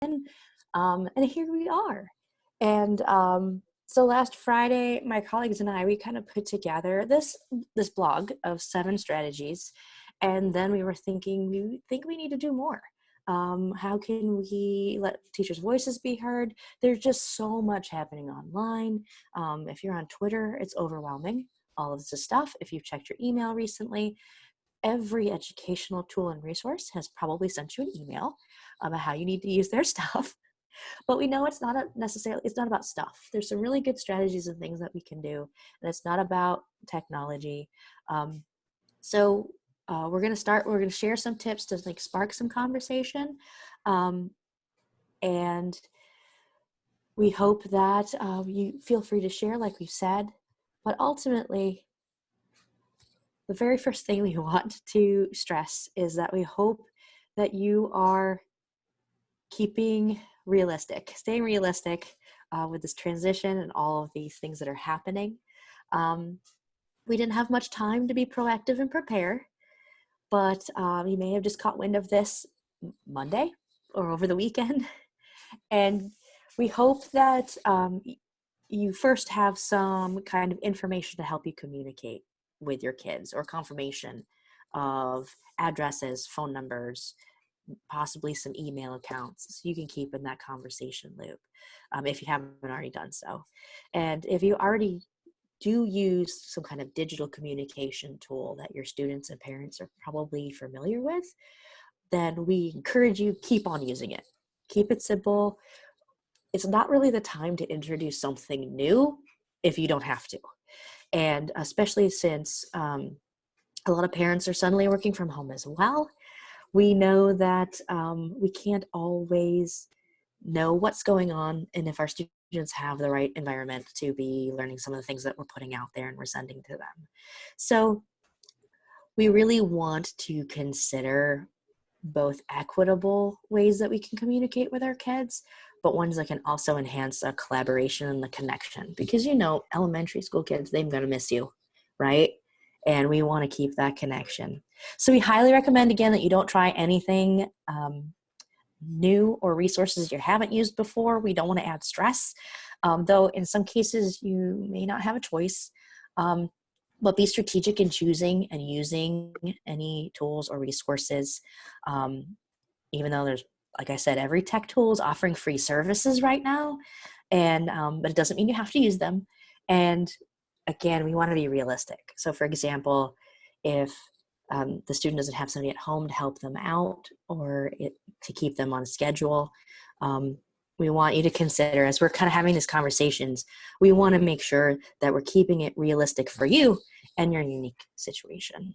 And here we are. And so last Friday, my colleagues and I, we kind of put together this blog of 7 strategies. And then we were thinking, we think we need to do more. How can we let teachers' voices be heard? There's just so much happening online. If you're on Twitter, it's overwhelming, all of this stuff. If you've checked your email recently, every educational tool and resource has probably sent you an email about how you need to use their stuff. But we know it's not about stuff. There's some really good strategies and things that we can do, and it's not about technology. So we're going to share some tips to like spark some conversation. And we hope that you feel free to share, like we've said, but ultimately, the very first thing we want to stress is that we hope that you are staying realistic with this transition and all of these things that are happening. We didn't have much time to be proactive and prepare, but you may have just caught wind of this Monday or over the weekend. And we hope that you first have some kind of information to help you communicate with your kids, or confirmation of addresses, phone numbers, possibly some email accounts, so you can keep in that conversation loop if you haven't already done so. And if you already do use some kind of digital communication tool that your students and parents are probably familiar with, then we encourage you, keep on using it. Keep it simple. It's not really the time to introduce something new if you don't have to. And especially since a lot of parents are suddenly working from home as well, we know that we can't always know what's going on and if our students have the right environment to be learning some of the things that we're putting out there and we're sending to them. So we really want to consider both equitable ways that we can communicate with our kids, but ones that can also enhance the collaboration and the connection. Because, elementary school kids, they're going to miss you, right? And we want to keep that connection. So we highly recommend, again, that you don't try anything new or resources you haven't used before. We don't want to add stress, though in some cases you may not have a choice. But be strategic in choosing and using any tools or resources. Even though there's, like I said, every tech tool is offering free services right now, and but it doesn't mean you have to use them. And again, we want to be realistic. So for example, if the student doesn't have somebody at home to help them out or to keep them on schedule, we want you to consider, as we're kind of having these conversations, we want to make sure that we're keeping it realistic for you and your unique situation.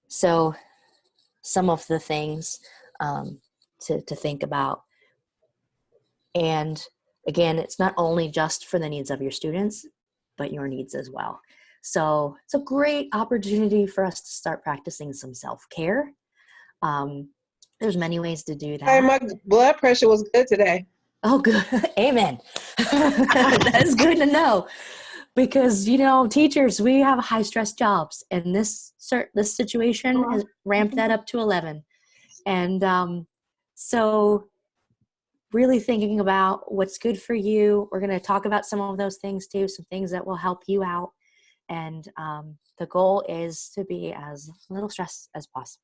So some of the things to think about. And again, it's not only just for the needs of your students, but your needs as well. So it's a great opportunity for us to start practicing some self-care. There's many ways to do that. Hey, my blood pressure was good today. Oh, good. Amen. That's good to know. Because, teachers, we have high stress jobs, and this situation has ramped that up to 11. And so really thinking about what's good for you. We're going to talk about some of those things too, some things that will help you out. And the goal is to be as little stress as possible.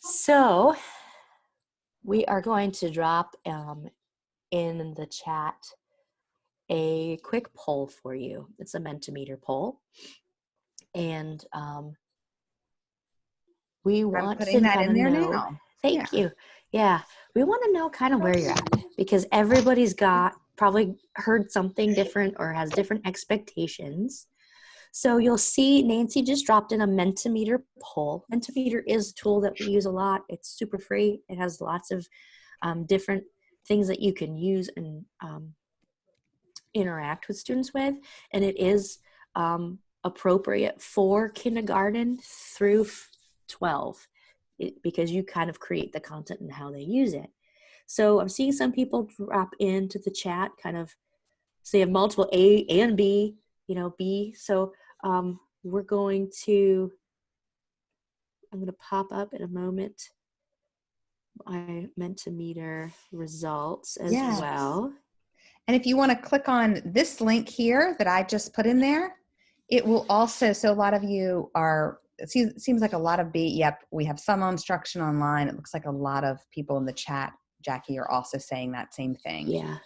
So we are going to drop in the chat a quick poll for you. It's a Mentimeter poll. And we want to kind of know. Now. Thank you. Yeah, we want to know kind of where you're at, because everybody's probably heard something different or has different expectations. So you'll see Nancy just dropped in a Mentimeter poll. Mentimeter is a tool that we use a lot. It's super free. It has lots of different things that you can use and interact with students with. And it is appropriate for kindergarten through 12 because you kind of create the content and how they use it. So I'm seeing some people drop into the chat kind of, so you have multiple A and B, B. So we're going to I'm going to pop up in a moment my Mentimeter results as well. And if you want to click on this link here that I just put in there, it will also, so a lot of you are, it seems like a lot of yep, we have some instruction online. It looks like a lot of people in the chat, Jackie, are also saying that same thing. Yeah.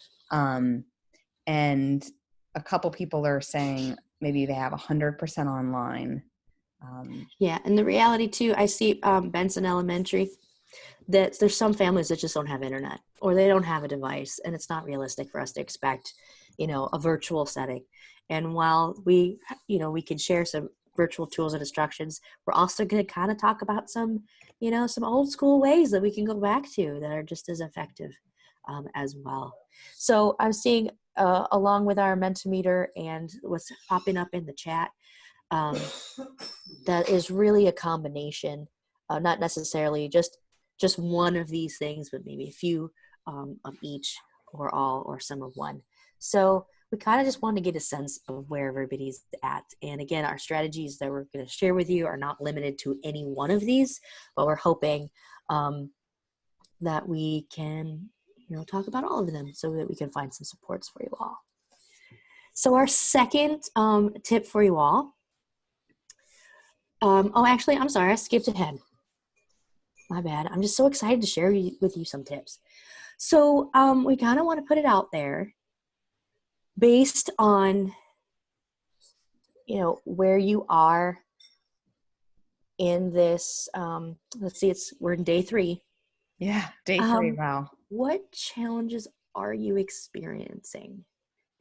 And a couple people are saying maybe they have 100% online. Yeah, and the reality too, I see Benson Elementary, that there's some families that just don't have internet or they don't have a device, and it's not realistic for us to expect, a virtual setting. And while we can share some virtual tools and instructions, we're also going to kind of talk about some old school ways that we can go back to that are just as effective as well. So I'm seeing along with our Mentimeter and what's popping up in the chat, that is really a combination, not necessarily just one of these things, but maybe a few of each or all or some of one. So we kind of just want to get a sense of where everybody's at. And again, our strategies that we're going to share with you are not limited to any one of these, but we're hoping that we can talk about all of them so that we can find some supports for you all. So our second tip for you all, actually, I'm sorry, I skipped ahead. My bad. I'm just so excited to share with you some tips. So we kind of want to put it out there based on, where you are in this. Let's see, we're in day 3. Yeah, day 3, wow. What challenges are you experiencing?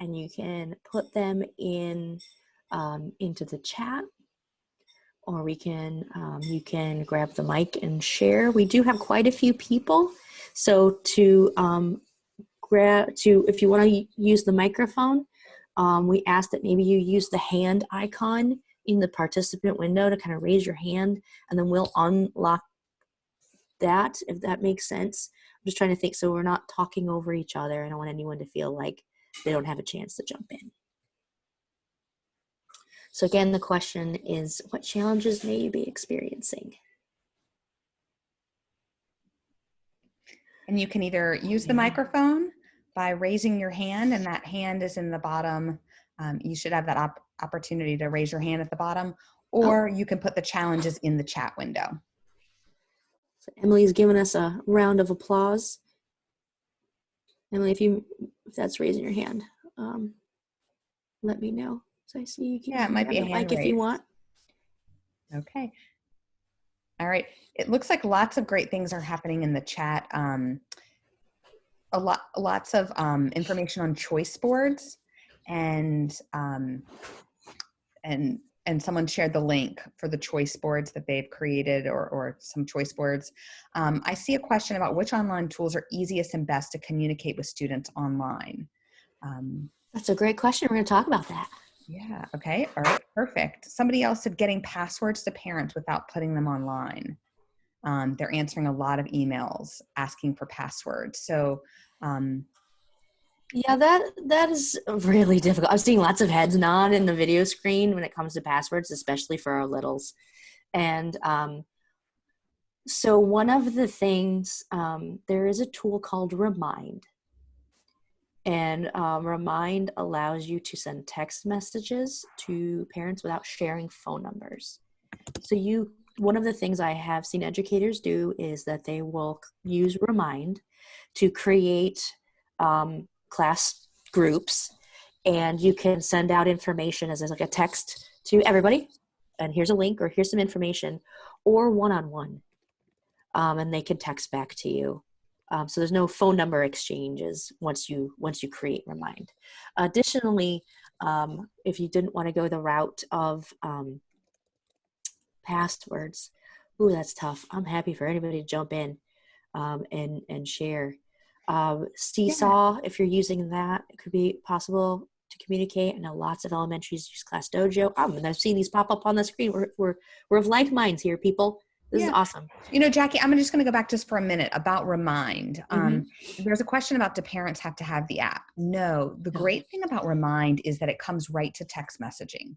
And you can put them in into the chat, or you can grab the mic and share. We do have quite a few people, so if you want to use the microphone, we ask that maybe you use the hand icon in the participant window to kind of raise your hand, and then we'll unlock that, if that makes sense. I'm just trying to think so we're not talking over each other. I don't want anyone to feel like they don't have a chance to jump in. So again, the question is, what challenges may you be experiencing? And you can either use the microphone by raising your hand, and that hand is in the bottom. You should have that opportunity to raise your hand at the bottom, or you can put the challenges in the chat window. So Emily's giving us a round of applause. Emily, if that's raising your hand, let me know. So I see you can it might be a hand raised if you want. Okay. All right. It looks like lots of great things are happening in the chat. Lots of information on choice boards, and someone shared the link for the choice boards that they've created, or some choice boards. I see a question about which online tools are easiest and best to communicate with students online. That's a great question. We're going to talk about that. Yeah. Okay. All right. Perfect. Somebody else said getting passwords to parents without putting them online. They're answering a lot of emails asking for passwords. So, yeah, that is really difficult. I'm seeing lots of heads nod in the video screen when it comes to passwords, especially for our littles. And so one of the things, there is a tool called Remind. And Remind allows you to send text messages to parents without sharing phone numbers. So one of the things I have seen educators do is that they will use Remind to create class groups, and you can send out information as like a text to everybody, and here's a link, or here's some information, or one-on-one, and they can text back to you. So there's no phone number exchanges once you create Remind. Additionally, if you didn't want to go the route of passwords, ooh, that's tough. I'm happy for anybody to jump in and share. Seesaw, if you're using that, it could be possible to communicate. I know lots of elementaries use Class Dojo. And I've seen these pop up on the screen. We're of like minds here, people. This is awesome. You know, Jackie, I'm just going to go back just for a minute about Remind. Mm-hmm. There's a question about, do parents have to have the app? No. The great thing about Remind is that it comes right to text messaging,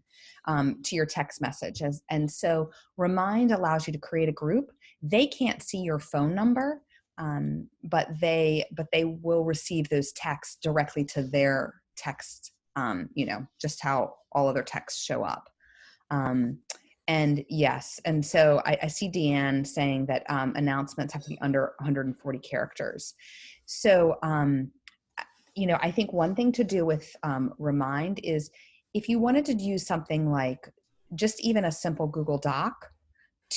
to your text message. And so Remind allows you to create a group. They can't see your phone number, but they will receive those texts directly to their text, you know, just how all other texts show up. And yes, and so I see Deanne saying that announcements have to be under 140 characters. So, you know, I think one thing to do with Remind is, if you wanted to use something like just even a simple Google Doc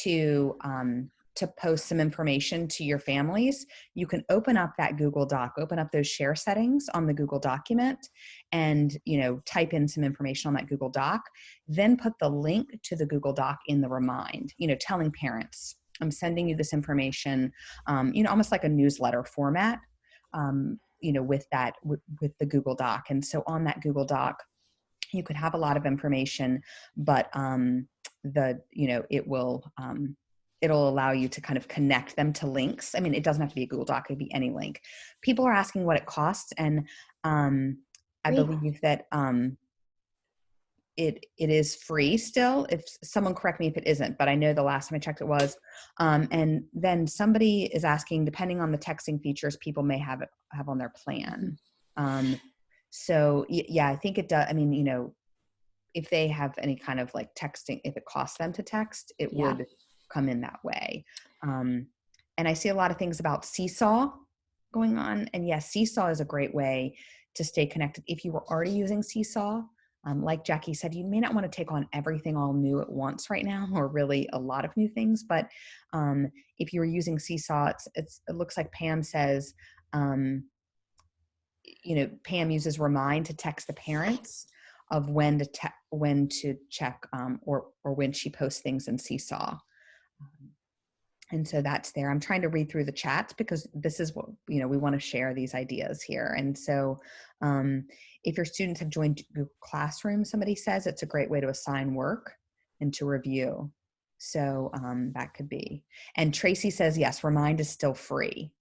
to post some information to your families, you can open up that Google Doc, open up those share settings on the Google document, and, you know, type in some information on that Google Doc, then put the link to the Google Doc in the Remind, you know, telling parents, I'm sending you this information, you know, almost like a newsletter format, you know, with that, with the Google Doc. And so on that Google Doc, you could have a lot of information, but you know, it will, it'll allow you to kind of connect them to links. I mean, it doesn't have to be a Google Doc, it could be any link. People are asking what it costs, and I believe that it is free still. If someone correct me if it isn't, but I know the last time I checked it was. And then somebody is asking, depending on the texting features people may have on their plan. So yeah, I think it does. I mean, you know, if they have any kind of like texting, if it costs them to text, it would come in that way. And I see a lot of things about Seesaw going on. And yes, Seesaw is a great way to stay connected. If you were already using Seesaw, like Jackie said, you may not want to take on everything all new at once right now, or really a lot of new things. But if you were using Seesaw, it looks like Pam says, you know, Pam uses Remind to text the parents of when to check, or when she posts things in Seesaw. And so that's there. I'm trying to read through the chats because this is what, you know, we want to share these ideas here. And so if your students have joined Google Classroom, somebody says it's a great way to assign work and to review. So that could be. And Tracy says, yes, Remind is still free.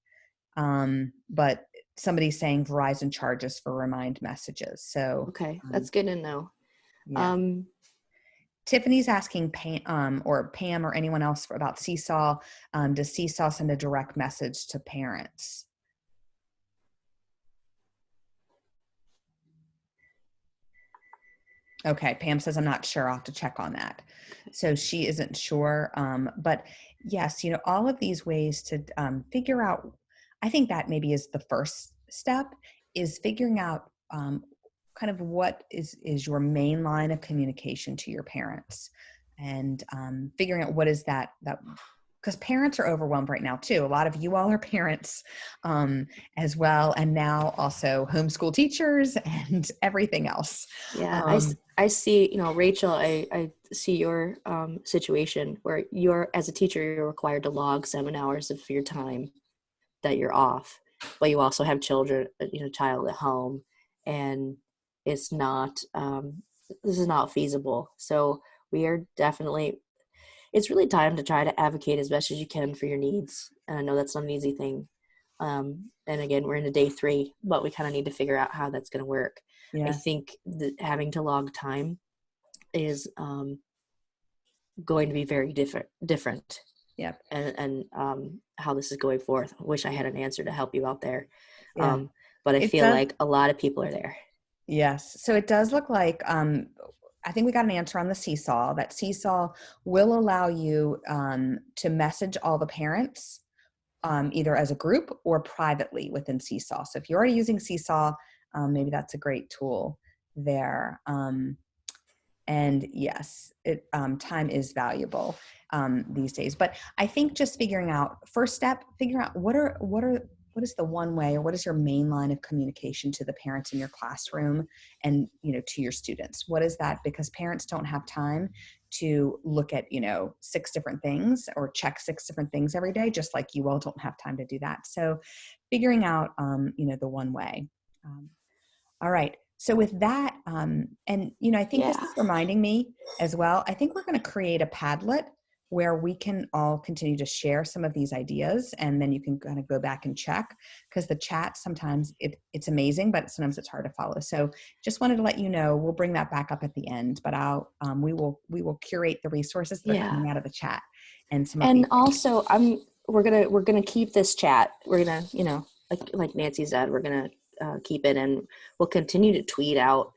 But somebody's saying Verizon charges for Remind messages. So okay, that's good to know. Yeah. Tiffany's asking Pam or anyone else about Seesaw. Does Seesaw send a direct message to parents? Okay, Pam says, I'm not sure. I'll have to check on that. So she isn't sure. But yes, you know, all of these ways to figure out, I think that maybe is the first step, is figuring out kind of what is your main line of communication to your parents, and figuring out what is that because parents are overwhelmed right now too. A lot of you all are parents as well, and now also homeschool teachers and everything else. Yeah, I see, you know, Rachel, I see your situation where as a teacher, you're required to log 7 hours of your time that you're off, but you also have children, you know, child at home, and it's not, this is not feasible. So we are definitely, it's really time to try to advocate as best as you can for your needs. And I know that's not an easy thing. And again, we're into day 3, but we kind of need to figure out how that's going to work. Yeah. I think that having to log time is going to be very different. Yeah. And how this is going forth. I wish I had an answer to help you out there. Yeah. But I feel like a lot of people are there. Yes. So it does look like, I think we got an answer on the Seesaw. That Seesaw will allow you to message all the parents either as a group or privately within Seesaw. So if you're already using Seesaw, maybe that's a great tool there. And yes, time is valuable these days. But I think just figuring out, first step, figure out what is the one way, or what is your main line of communication to the parents in your classroom and, you know, to your students. What is that? Because parents don't have time to look at, you know, 6 different things or check 6 different things every day, just like you all don't have time to do that. So figuring out, you know, the one way. All right. So with that, and, you know, I think this is reminding me as well, I think we're going to create a Padlet where we can all continue to share some of these ideas, and then you can kind of go back and check, because the chat sometimes it's amazing, but sometimes it's hard to follow. So just wanted to let you know, we'll bring that back up at the end, but we will curate the resources that are Yeah. coming out of the chat, and some of And these. also, we're gonna keep this chat. We're gonna, like Nancy said, we're gonna keep it, and we'll continue to tweet out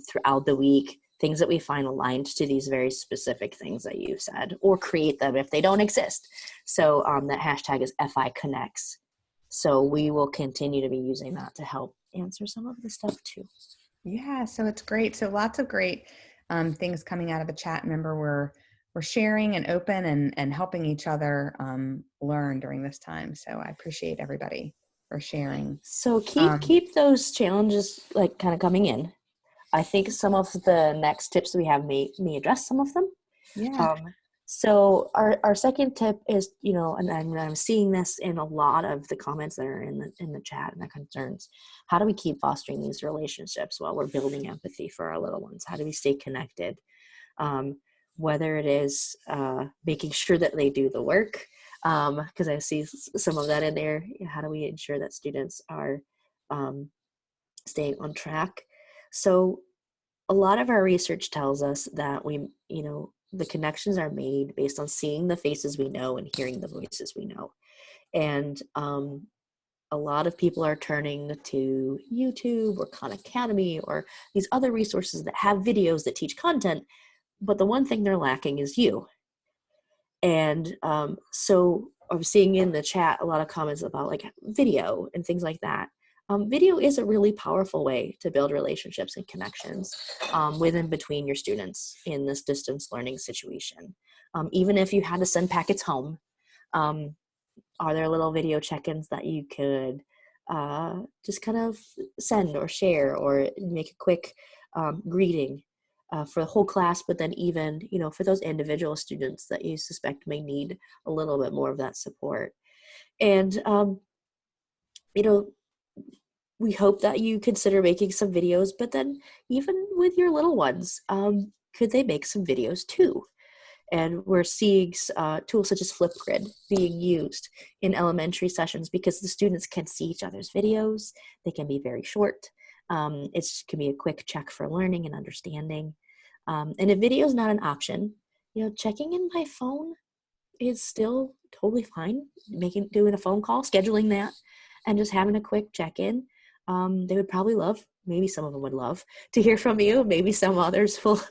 throughout the week things that we find aligned to these very specific things that you said, or create them if they don't exist. So that hashtag is FI Connects. So we will continue to be using that to help answer some of the stuff too. Yeah, so it's great. So lots of great things coming out of the chat. Remember, we're sharing and open and helping each other learn during this time. So I appreciate everybody for sharing. So keep those challenges like kind of coming in. I think some of the next tips we have may address some of them. Yeah. So our second tip is, and I'm seeing this in a lot of the comments that are in the chat and the concerns. How do we keep fostering these relationships while we're building empathy for our little ones? How do we stay connected? Whether it is making sure that they do the work, because I see some of that in there. How do we ensure that students are staying on track? So a lot of our research tells us that the connections are made based on seeing the faces we know and hearing the voices we know. And a lot of people are turning to YouTube or Khan Academy or these other resources that have videos that teach content, but the one thing they're lacking is you. And so I'm seeing in the chat a lot of comments about like video and things like that. Video is a really powerful way to build relationships and connections with and between your students in this distance learning situation. Even if you had to send packets home, are there little video check-ins that you could just kind of send or share or make a quick greeting for the whole class, but then even, for those individual students that you suspect may need a little bit more of that support. And, we hope that you consider making some videos, but then even with your little ones, could they make some videos too? And we're seeing tools such as Flipgrid being used in elementary sessions because the students can see each other's videos. They can be very short. It can be a quick check for learning and understanding. And if video is not an option, checking in by phone is still totally fine. Doing a phone call, scheduling that, and just having a quick check-in. They would probably love, maybe some of them would love to hear from you. Maybe some others will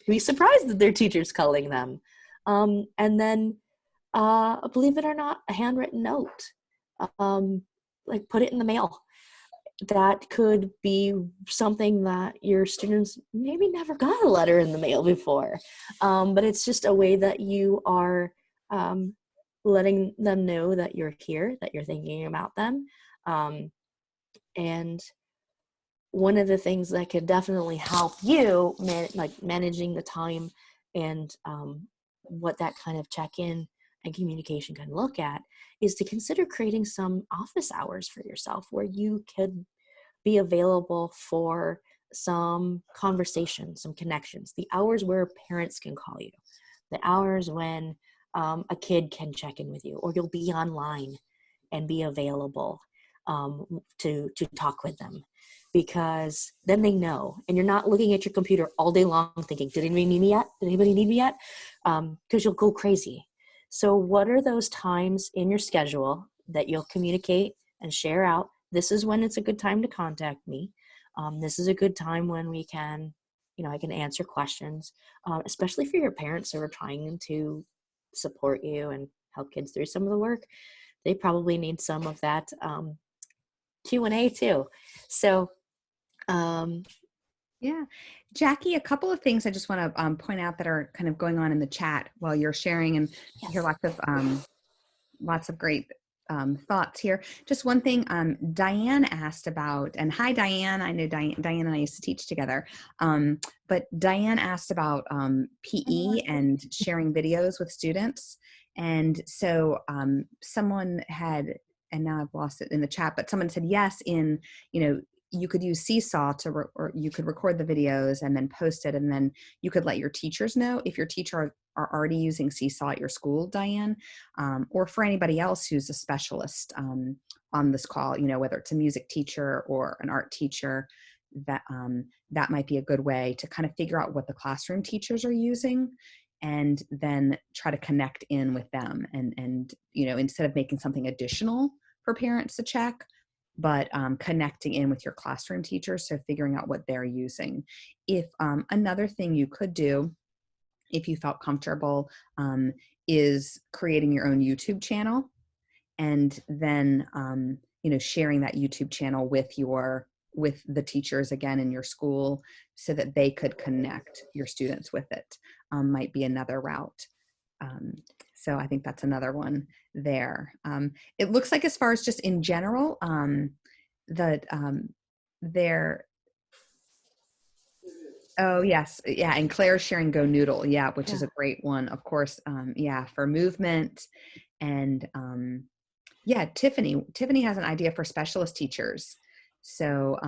be surprised that their teacher's calling them. And then, believe it or not, a handwritten note, like put it in the mail. That could be something that your students maybe never got a letter in the mail before. But it's just a way that you are letting them know that you're here, that you're thinking about them. And one of the things that could definitely help you, managing the time and what that kind of check-in and communication can look at, is to consider creating some office hours for yourself where you could be available for some conversation, some connections, the hours where parents can call you, the hours when a kid can check in with you, or you'll be online and be available to talk with them, because then they know, and you're not looking at your computer all day long thinking, did anybody need me yet? Did anybody need me yet? Because you'll go crazy. So what are those times in your schedule that you'll communicate and share out? This is when it's a good time to contact me. This is a good time when we can, I can answer questions, especially for your parents who are trying to support you and help kids through some of the work. They probably need some of that Q&A too. So, yeah. Jackie, a couple of things I just want to point out that are kind of going on in the chat while you're sharing, and yes. hear lots of great thoughts here. Just one thing, Diane asked about, and hi Diane, I know Diane and I used to teach together, but Diane asked about PE and sharing videos with students. And so someone had, and now I've lost it in the chat, but someone said yes, in, you could use Seesaw or you could record the videos and then post it, and then you could let your teachers know if your teacher are already using Seesaw at your school, Diane, or for anybody else who's a specialist on this call, whether it's a music teacher or an art teacher, that might be a good way to kind of figure out what the classroom teachers are using, and then try to connect in with them, and instead of making something additional for parents to check, but connecting in with your classroom teachers, so figuring out what they're using. If another thing you could do, if you felt comfortable, is creating your own YouTube channel, and then sharing that YouTube channel with the teachers again in your school, so that they could connect your students with it, might be another route. So I think that's another one there. It looks like, as far as just in general, there. Oh yes, yeah, and Claire's sharing Go Noodle, yeah, which is a great one, of course. For movement, and yeah, Tiffany has an idea for specialist teachers. So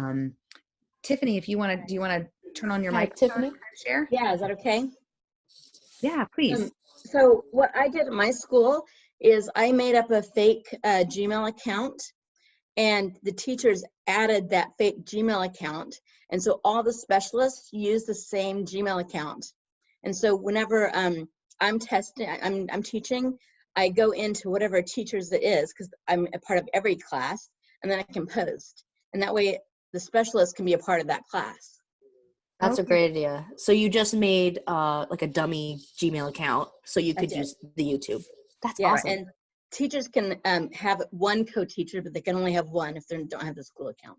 Tiffany, if you want to, do you want to turn on your Hi, mic, Tiffany. share? Yeah, is that okay? Yeah, please. So what I did at my school is I made up a fake Gmail account, and the teachers added that fake Gmail account. And so all the specialists use the same Gmail account. And so whenever I'm teaching, I go into whatever teachers it is, because I'm a part of every class, and then I can post. And that way the specialist can be a part of that class. That's a great idea. So you just made like a dummy Gmail account so you could use the YouTube. That's awesome. And teachers can have one co-teacher, but they can only have one if they don't have the school account.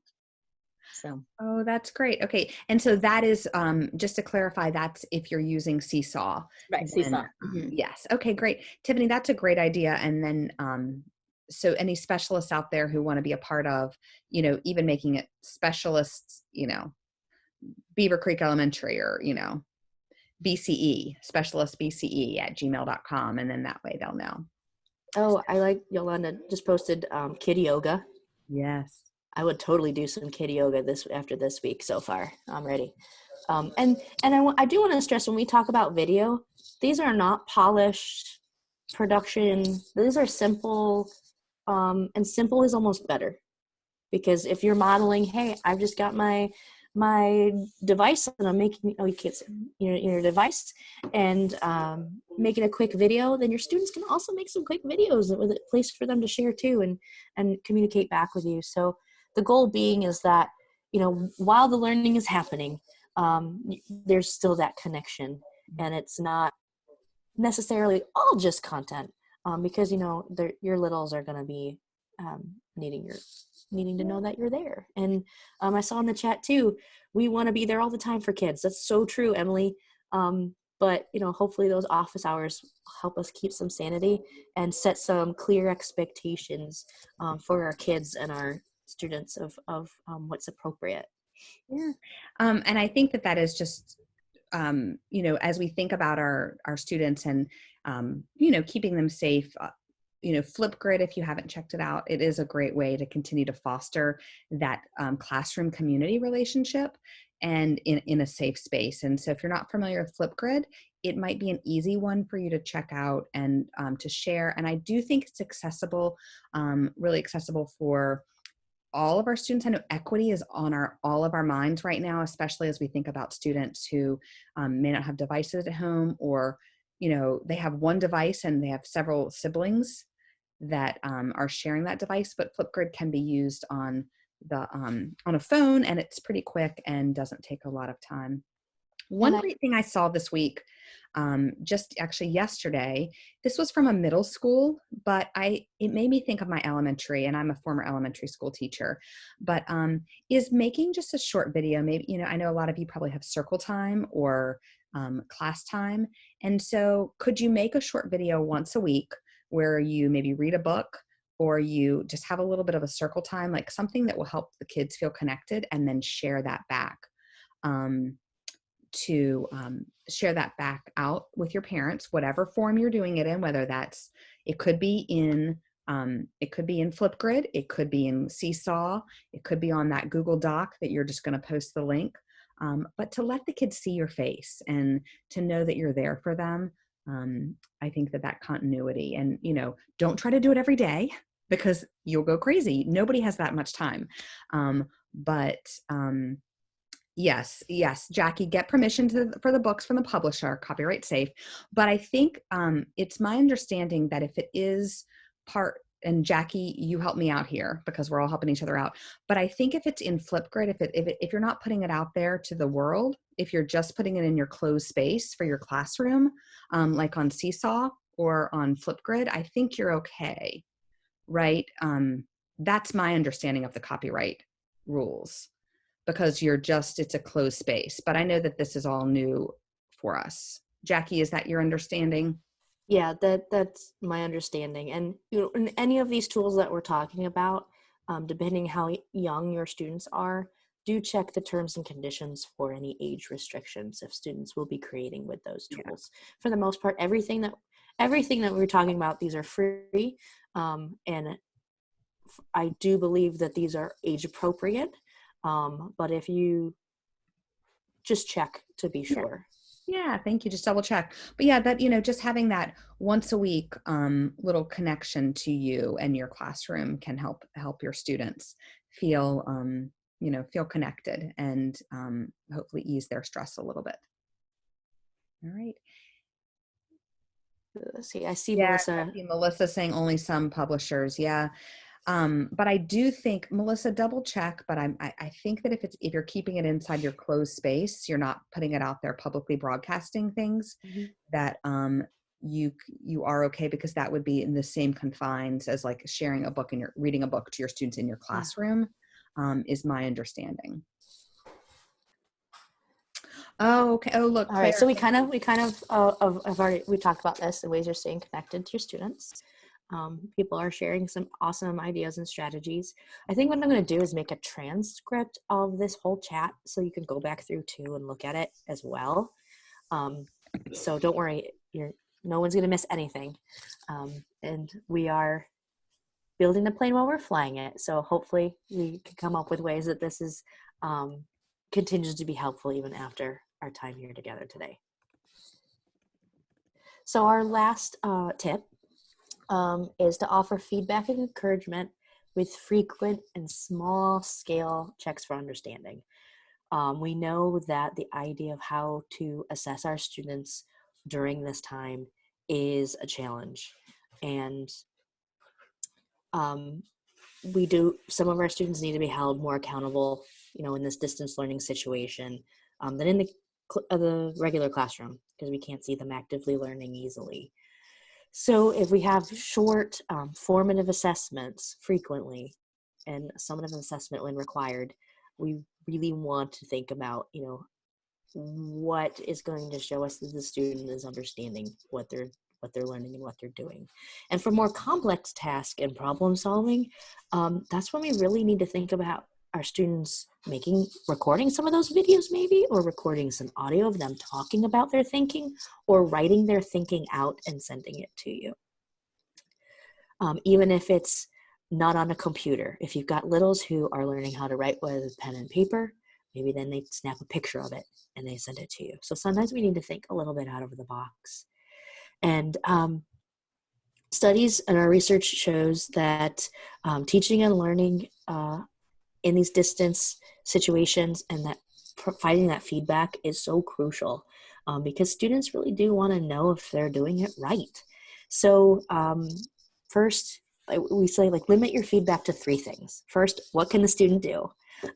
So. Oh, that's great. Okay. And so that is, just to clarify, that's if you're using Seesaw. Right, Seesaw. Yes. Okay, great. Tiffany, that's a great idea. And then, so any specialists out there who want to be a part of, even making it specialists, Beaver Creek Elementary, or, BCE, specialist BCE at gmail.com. And then that way they'll know. Oh, I like Yolanda just posted kid yoga. Yes. I would totally do some kid yoga after this week so far. I'm ready. And I do want to stress, when we talk about video, these are not polished production. These are simple, and simple is almost better, because if you're modeling, hey, I've just got my device and I'm making, you can't see your device, and making a quick video, then your students can also make some quick videos with a place for them to share too, and communicate back with you. So the goal being is that, while the learning is happening, there's still that connection, and it's not necessarily all just content, because, your littles are going to be needing to know that you're there. And I saw in the chat too, we want to be there all the time for kids. That's so true, Emily. But hopefully those office hours help us keep some sanity and set some clear expectations for our kids and our students of what's appropriate. Yeah. And I think that is just, as we think about our students and, keeping them safe, Flipgrid, if you haven't checked it out, it is a great way to continue to foster that classroom community relationship, and in a safe space. And so if you're not familiar with Flipgrid, it might be an easy one for you to check out and to share. And I do think it's accessible, really accessible for all of our students. I know equity is on all of our minds right now, especially as we think about students who may not have devices at home, or they have one device and they have several siblings that are sharing that device. But Flipgrid can be used on a phone, and it's pretty quick and doesn't take a lot of time. One great thing I saw this week, just actually yesterday, this was from a middle school, but it made me think of my elementary, and I'm a former elementary school teacher, but is making just a short video. Maybe, I know a lot of you probably have circle time or class time. And so could you make a short video once a week where you maybe read a book, or you just have a little bit of a circle time, like something that will help the kids feel connected, and then share that back share that back out with your parents, whatever form you're doing it in, whether it could be in It could be in Flipgrid, it could be in Seesaw, it could be on that Google Doc that you're just going to post the link. But to let the kids see your face and to know that you're there for them, I think that continuity, and, don't try to do it every day because you'll go crazy. Nobody has that much time. But yes, Jackie, get permission for the books from the publisher, copyright safe. But I think it's my understanding that if it is part, and Jackie, you help me out here because we're all helping each other out. But I think if it's in Flipgrid, if you're not putting it out there to the world, if you're just putting it in your closed space for your classroom, like on Seesaw or on Flipgrid, I think you're okay, right? That's my understanding of the copyright rules, because it's a closed space. But I know that this is all new for us. Jackie, is that your understanding? Yeah, that's my understanding. And in any of these tools that we're talking about, depending how young your students are, do check the terms and conditions for any age restrictions if students will be creating with those tools. Yeah. For the most part, everything that we're talking about, these are free, and I do believe that these are age appropriate. But if you just check to be sure. Yeah, thank you. Just double check. But yeah, that, just having that once a week little connection to you and your classroom can help your students feel, feel connected and hopefully ease their stress a little bit. All right. Let's see, I see Melissa. I see Melissa saying only some publishers. Yeah. But I do think, Melissa, double check, but I think that if you're keeping it inside your closed space, you're not putting it out there publicly broadcasting things, that you are okay, because that would be in the same confines as like sharing a book and reading a book to your students in your classroom, is my understanding. Oh, okay. Oh, look. All right. So we kind of have already, we talked about this, the ways you're staying connected to your students. People are sharing some awesome ideas and strategies. I think what I'm going to do is make a transcript of this whole chat so you can go back through too and look at it as well. So don't worry, no one's going to miss anything. And we are building the plane while we're flying it. So hopefully we can come up with ways that this is continues to be helpful even after our time here together today. So our last tip is to offer feedback and encouragement with frequent and small scale checks for understanding. We know that the idea of how to assess our students during this time is a challenge. And some of our students need to be held more accountable, in this distance learning situation than in the regular classroom, because we can't see them actively learning easily. So if we have short formative assessments frequently and summative assessment when required, we really want to think about, what is going to show us that the student is understanding what they're learning and what they're doing. And for more complex tasks and problem solving, that's when we really need to think about our students recording some of those videos maybe, or recording some audio of them talking about their thinking, or writing their thinking out and sending it to you. Even if it's not on a computer, if you've got littles who are learning how to write with pen and paper, maybe then they snap a picture of it and they send it to you. So sometimes we need to think a little bit out of the box. And studies and our research shows that teaching and learning in these distance situations and that providing that feedback is so crucial, because students really do want to know if they're doing it right. So first, we say limit your feedback to 3 things. First, what can the student do?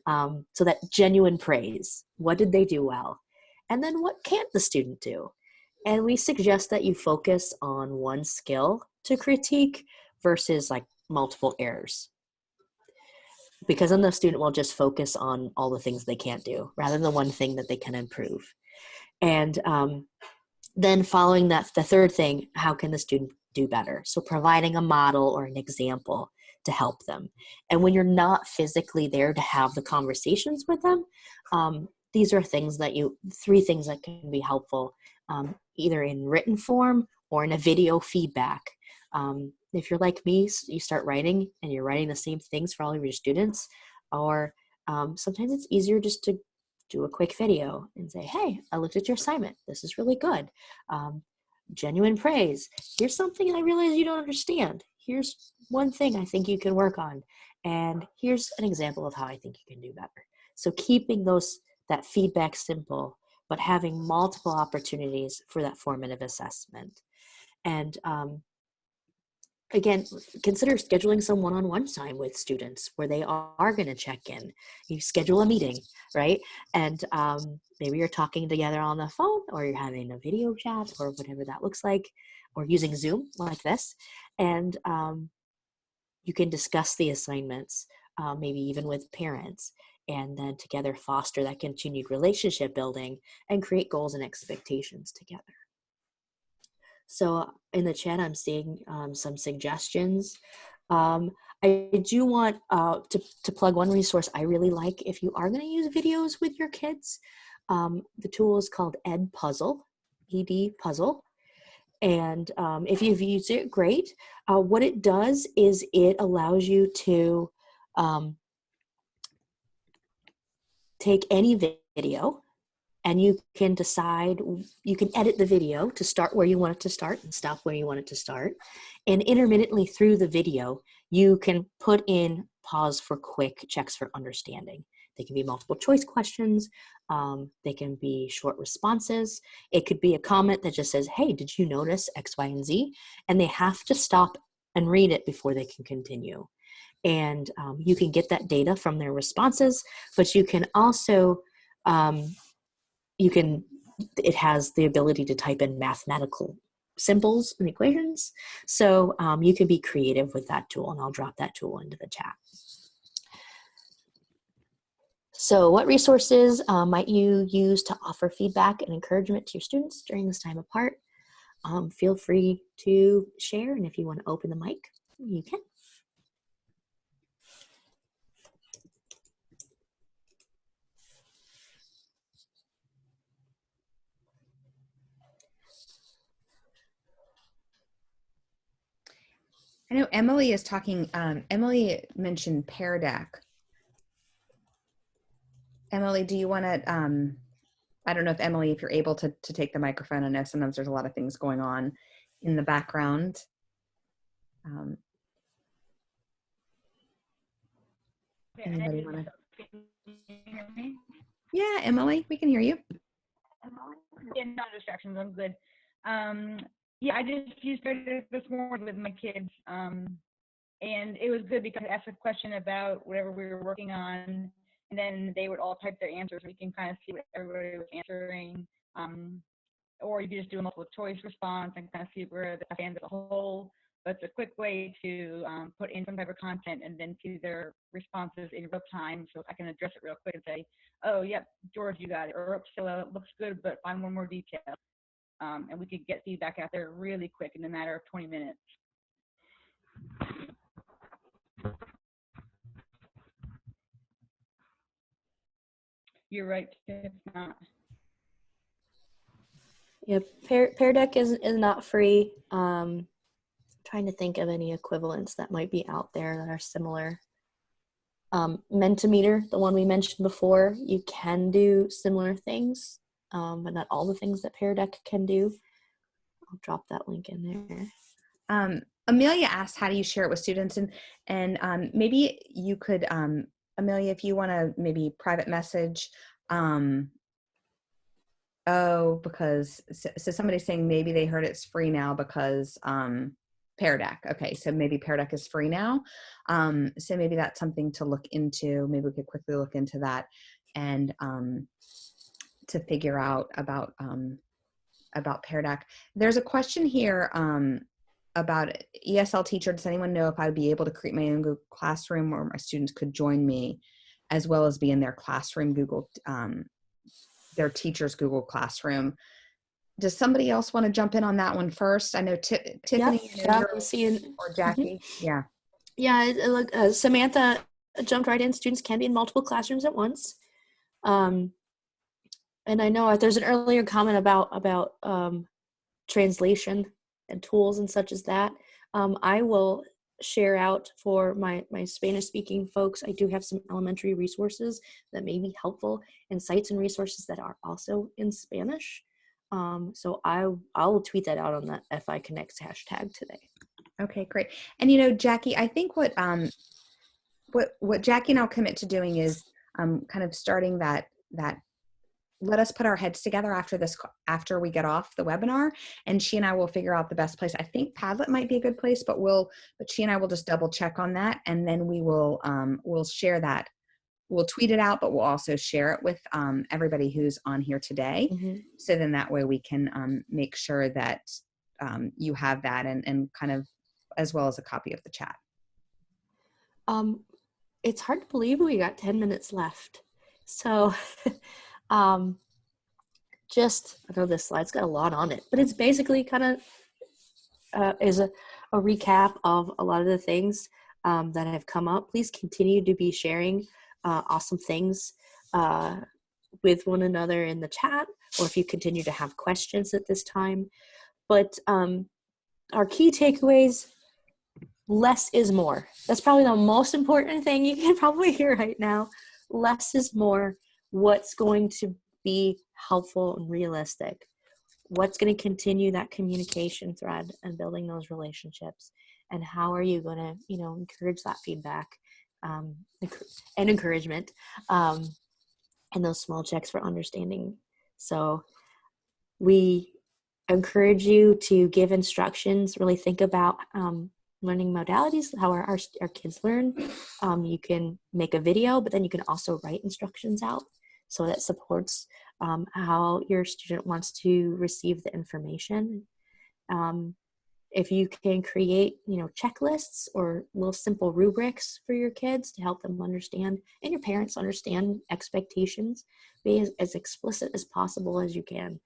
So that genuine praise. What did they do well? And then what can't the student do? And we suggest that you focus on one skill to critique versus multiple errors, because then the student will just focus on all the things they can't do rather than one thing that they can improve. And then following that, the third thing, how can the student do better? So providing a model or an example to help them. And when you're not physically there to have the conversations with them, these are 3 things that can be helpful, either in written form or in a video feedback. If you're like me, you start writing and you're writing the same things for all of your students, or sometimes it's easier just to do a quick video and say, hey, I looked at your assignment. This is really good. Genuine praise. Here's something I realize you don't understand. Here's one thing I think you can work on. And here's an example of how I think you can do better. So keeping that feedback simple, but having multiple opportunities for that formative assessment. And again, consider scheduling some one-on-one time with students where they are going to check in. You schedule a meeting, right? And maybe you're talking together on the phone, or you're having a video chat, or whatever that looks like, or using Zoom like this. And you can discuss the assignments, maybe even with parents, and then together foster that continued relationship building and create goals and expectations together. So in the chat, I'm seeing some suggestions. I do want to plug one resource I really like if you are going to use videos with your kids. The tool is called Edpuzzle, ED Puzzle. And if you've used it, great. What it does is it allows you to take any video, and you can decide, you can edit the video to start where you want it to start and stop where you want it to start. And intermittently through the video, you can put in pause for quick checks for understanding. They can be multiple choice questions. They can be short responses. It could be a comment that just says, hey, did you notice X, Y, and Z? And they have to stop and read it before they can continue. And you can get that data from their responses, but you can also, it has the ability to type in mathematical symbols and equations. So you can be creative with that tool, and I'll drop that tool into the chat. So what resources might you use to offer feedback and encouragement to your students during this time apart? Feel free to share, and if you want to open the mic, you can. I know Emily is talking, Emily mentioned PairDeck. Emily, do you want to, I don't know if Emily, if you're able to take the microphone. I know sometimes there's a lot of things going on in the background. Anybody want to? Yeah, Emily, we can hear you. Yeah, no distractions. I'm good. Yeah, I just used it this morning with my kids, and it was good because I asked a question about whatever we were working on, and then they would all type their answers. We can kind of see what everybody was answering, or you could just do a multiple choice response and kind of see where the stands as a whole. But it's a quick way to put in some type of content and then see their responses in real time, so I can address it real quick and say, oh, yep, George, you got it, or oops, so it looks good, but find one more detail. And we could get feedback out there really quick in a matter of 20 minutes. You're right, it's not. Yeah, PairDeck is not free. Trying to think of any equivalents that might be out there that are similar. Mentimeter, the one we mentioned before, you can do similar things, but not all the things that PairDeck can do. I'll drop that link in there. Amelia asked, how do you share it with students? And maybe you could, Amelia, if you want to maybe private message, because, so somebody's saying maybe they heard it's free now because PairDeck. Okay, so maybe PairDeck is free now. So maybe that's something to look into. Maybe we could quickly look into that and to figure out about PairDeck. There's a question here about ESL teacher. Does anyone know if I would be able to create my own Google Classroom where my students could join me as well as be in their classroom Google, their teacher's Google Classroom? Does somebody else want to jump in on that one first? I know Tiffany, yeah, I'm seeing, or Jackie. Yeah. Yeah, look, Samantha jumped right in. Students can be in multiple classrooms at once. And I know there's an earlier comment about translation and tools and such as that. I will share out for my Spanish speaking folks. I do have some elementary resources that may be helpful, and sites and resources that are also in Spanish. So I'll tweet that out on the FI Connects hashtag today. Okay, great. And Jackie, I think what Jackie and I'll commit to doing is kind of starting that let us put our heads together after we get off the webinar, and she and I will figure out the best place. I think Padlet might be a good place, but she and I will just double check on that, and then we'll share that. We'll tweet it out, but we'll also share it with everybody who's on here today. Mm-hmm. So then that way we can make sure that you have that and kind of, as well as a copy of the chat. It's hard to believe we got 10 minutes left. So just, I know this slide's got a lot on it, but it's basically kind of is a recap of a lot of the things that have come up. Please continue to be sharing awesome things with one another in the chat, or if you continue to have questions at this time. But our key takeaways: less is more. That's probably the most important thing you can probably hear right now. Less is more. What's going to be helpful and realistic? What's going to continue that communication thread and building those relationships? And how are you going to, encourage that feedback and encouragement and those small checks for understanding? So we encourage you to give instructions, really think about learning modalities, how our kids learn. You can make a video, but then you can also write instructions out so that supports how your student wants to receive the information. If you can create, checklists or little simple rubrics for your kids to help them understand, and your parents understand expectations, be as explicit as possible as you can.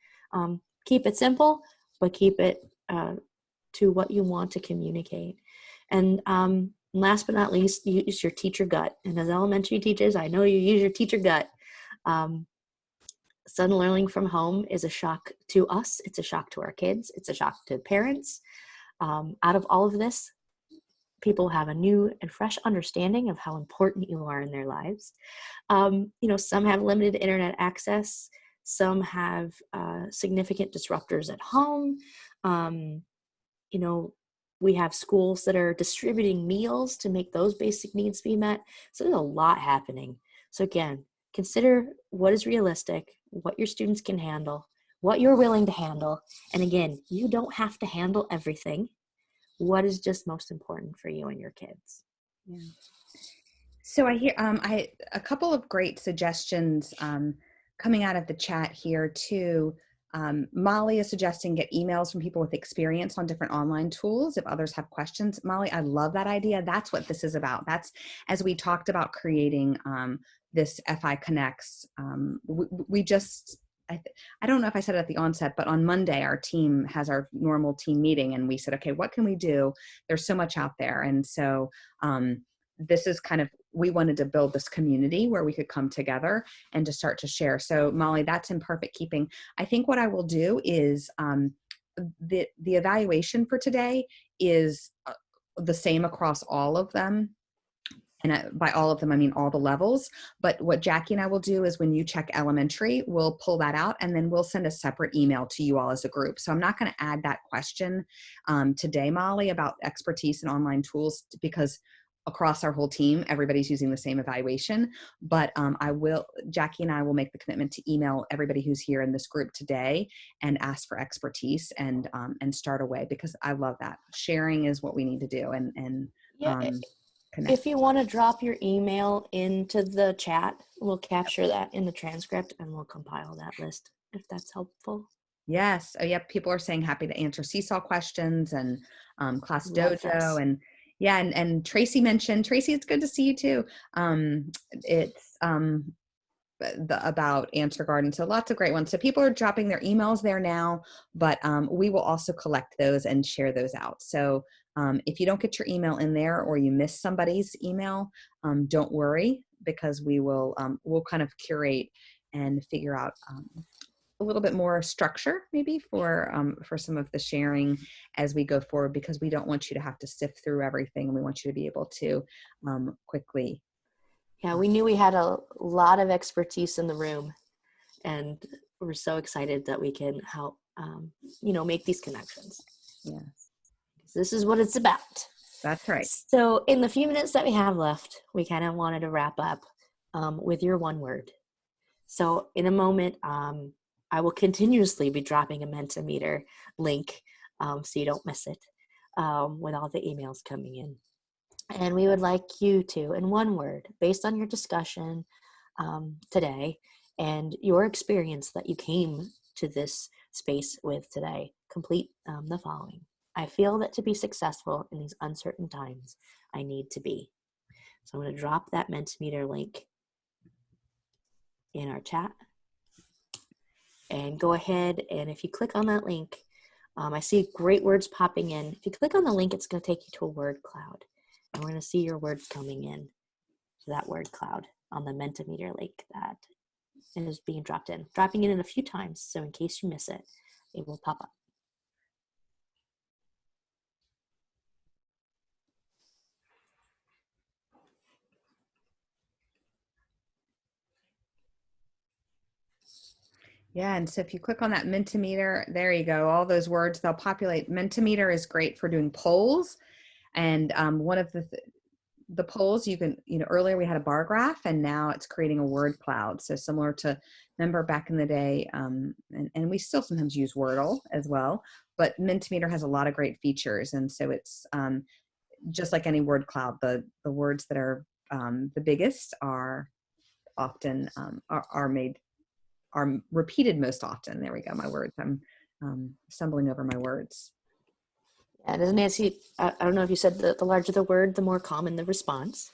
Keep it simple, but keep it to what you want to communicate. And last but not least, use your teacher gut. And as elementary teachers, I know you use your teacher gut. Sudden learning from home is a shock to us. It's a shock to our kids. It's a shock to parents. Out of all of this, people have a new and fresh understanding of how important you are in their lives. Some have limited internet access. Some have significant disruptors at home. We have schools that are distributing meals to make those basic needs be met. So there's a lot happening. So again, consider what is realistic, what your students can handle, what you're willing to handle. And again, you don't have to handle everything. What is just most important for you and your kids? Yeah. So I hear a couple of great suggestions coming out of the chat here too. Molly is suggesting get emails from people with experience on different online tools if others have questions. Molly, I love that idea. That's what this is about. That's, as we talked about creating this FI Connects, we just, I don't know if I said it at the onset, but on Monday, our team has our normal team meeting, and we said, okay, what can we do? There's so much out there. And so this is kind of, we wanted to build this community where we could come together and to start to share. So Molly, that's in perfect keeping. I think what I will do is the evaluation for today is the same across all of them. And by all of them, I mean all the levels. But what Jackie and I will do is when you check elementary, we'll pull that out and then we'll send a separate email to you all as a group. So I'm not going to add that question today, Molly, about expertise in online tools, because across our whole team, everybody's using the same evaluation. But Jackie and I will make the commitment to email everybody who's here in this group today and ask for expertise and start away, because I love that. Sharing is what we need to do. If you want to drop your email into the chat, we'll capture that in the transcript and we'll compile that list if that's helpful. Yes. Oh, yep. People are saying happy to answer Seesaw questions and Class Dojo. And yeah, and Tracy mentioned, Tracy, it's good to see you too. It's about Answer Garden. So lots of great ones. So people are dropping their emails there now, but we will also collect those and share those out. So if you don't get your email in there or you miss somebody's email, don't worry, because we will we'll kind of curate and figure out a little bit more structure maybe for some of the sharing as we go forward, because we don't want you to have to sift through everything. We want you to be able to quickly. Yeah, we knew we had a lot of expertise in the room, and we're so excited that we can help, make these connections. Yes, This is what it's about. that's right. So in the few minutes that we have left, we kind of wanted to wrap up with your one word. So in a moment, I will continuously be dropping a Mentimeter link so you don't miss it with all the emails coming in. And we would like you to, in one word, based on your discussion today and your experience that you came to this space with today, complete the following. I feel that to be successful in these uncertain times, I need to be. So I'm going to drop that Mentimeter link in our chat. And go ahead, and if you click on that link, I see great words popping in. If you click on the link, it's going to take you to a word cloud. And we're going to see your words coming in to that word cloud on the Mentimeter link that is being dropped in. Dropping it in a few times, so in case you miss it, it will pop up. Yeah, and so if you click on that Mentimeter, there you go. All those words, they'll populate. Mentimeter is great for doing polls. And one of the polls, you can, earlier we had a bar graph, and now it's creating a word cloud. So similar to, remember back in the day, and we still sometimes use Wordle as well, but Mentimeter has a lot of great features. And so it's just like any word cloud, the words that are the biggest are often are repeated most often. There we go, my words. I'm stumbling over my words. And as Nancy, I don't know if you said the larger the word, the more common the response.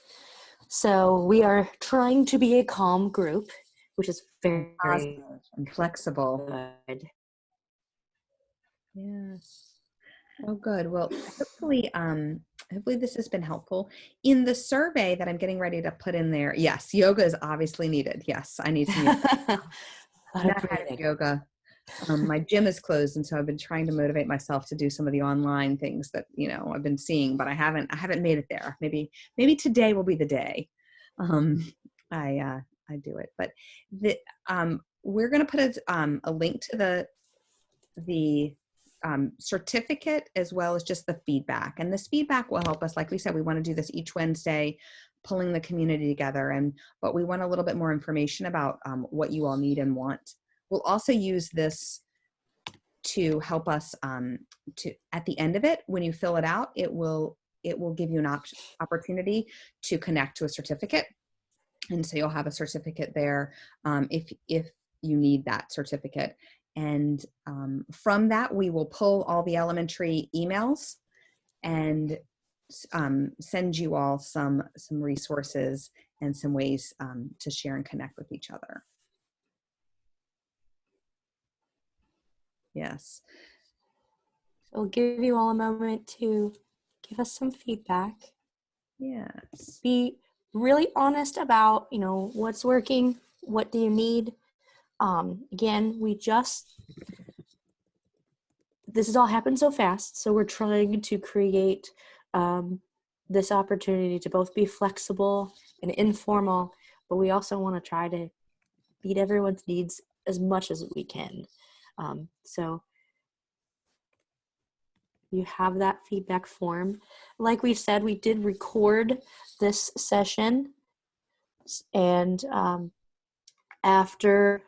So we are trying to be a calm group, which is very Positive and flexible. good. Yes. Oh, good. Well, hopefully this has been helpful. In the survey that I'm getting ready to put in there, yes, yoga is obviously needed. Yes, I need some yoga. I've not had yoga. My gym is closed, and so I've been trying to motivate myself to do some of the online things that I've been seeing, but I haven't made it there. Maybe today will be the day I do it. But we're going to put a link to the certificate as well as just the feedback, and this feedback will help us. Like we said, we want to do this each Wednesday, pulling the community together, but we want a little bit more information about what you all need and want. We'll also use this to help us to, at the end of it, when you fill it out, it will give you an opportunity to connect to a certificate. And so you'll have a certificate there if you need that certificate. And from that, we will pull all the elementary emails and send you all some resources and some ways to share and connect with each other. Yes. So we'll give you all a moment to give us some feedback. Yes. Be really honest about, what's working, what do you need. Again, this has all happened so fast, so we're trying to create this opportunity to both be flexible and informal, but we also want to try to meet everyone's needs as much as we can. So you have that feedback form. Like we said, we did record this session, and after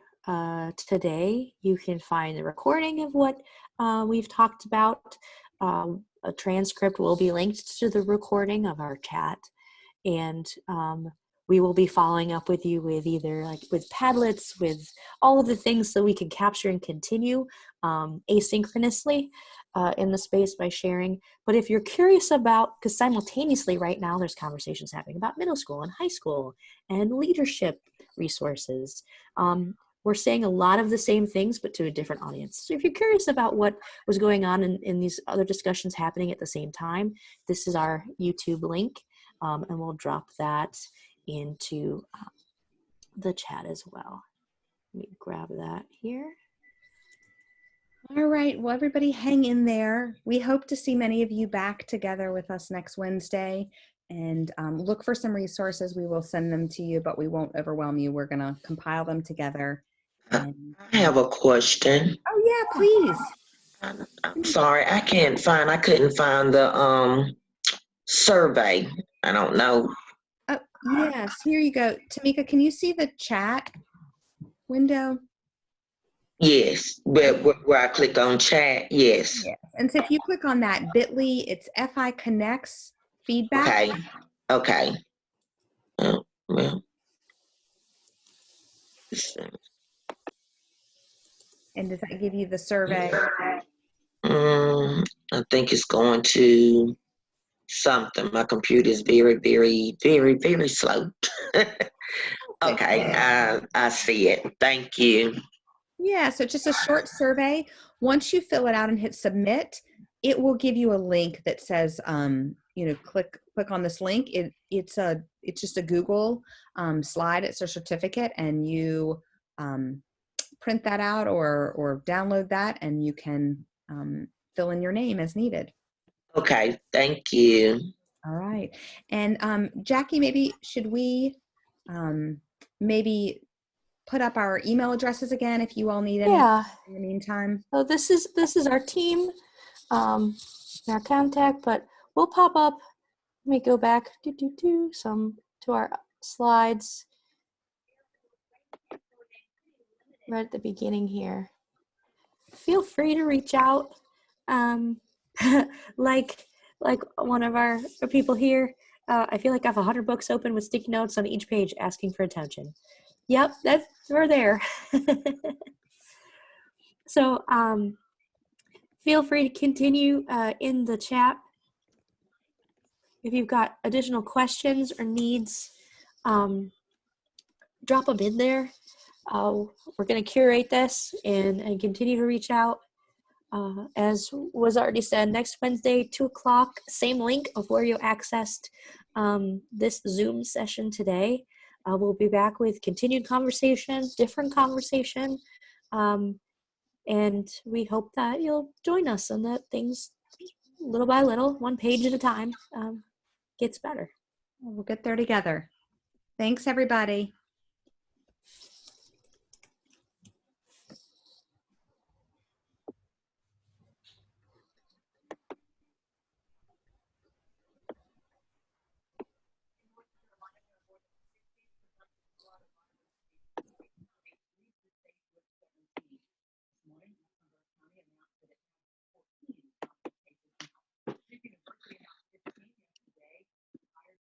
today, you can find the recording of what we've talked about. A transcript will be linked to the recording of our chat, and we will be following up with you with either with Padlets, with all of the things so we can capture and continue asynchronously in the space by sharing. But if you're curious about, because simultaneously right now there's conversations happening about middle school and high school and leadership resources. We're saying a lot of the same things, but to a different audience. So if you're curious about what was going on in these other discussions happening at the same time, this is our YouTube link, and we'll drop that into the chat as well. Let me grab that here. All right. Well, everybody hang in there. We hope to see many of you back together with us next Wednesday. And look for some resources. We will send them to you, but we won't overwhelm you. We're going to compile them together. And, I have a question. oh, yeah, please. I'm sorry, I couldn't find the survey. I don't know. Oh, yes. Here you go. Tamika, can you see the chat window? Yes, but where I click on chat, yes. Yes. And so if you click on that bit.ly, it's FI Connects feedback. Okay, okay. Well, And does that give you the survey? I think it's going to something. My computer is very, very, very, very slow. Okay, I see it. Thank you. Yeah, so just a short survey. Once you fill it out and hit submit, it will give you a link that says, click on this link. It's just a Google slide. It's a certificate, and you print that out or download that, and you can fill in your name as needed. Okay, thank you. All right, and Jackie, maybe should we maybe put up our email addresses again if you all need any in the meantime? So this is our team, our contact, but we'll pop up. Let me go back to our slides right at the beginning here. Feel free to reach out, like one of our people here. I feel like I have 100 books open with sticky notes on each page asking for attention. Yep, we're there. So feel free to continue in the chat. If you've got additional questions or needs, drop them in there. We're going to curate this and continue to reach out. As was already said, next Wednesday, 2:00, same link of where you accessed this Zoom session today. We'll be back with continued conversation, different conversation, and we hope that you'll join us and that things, little by little, one page at a time, gets better. We'll get there together. Thanks, everybody.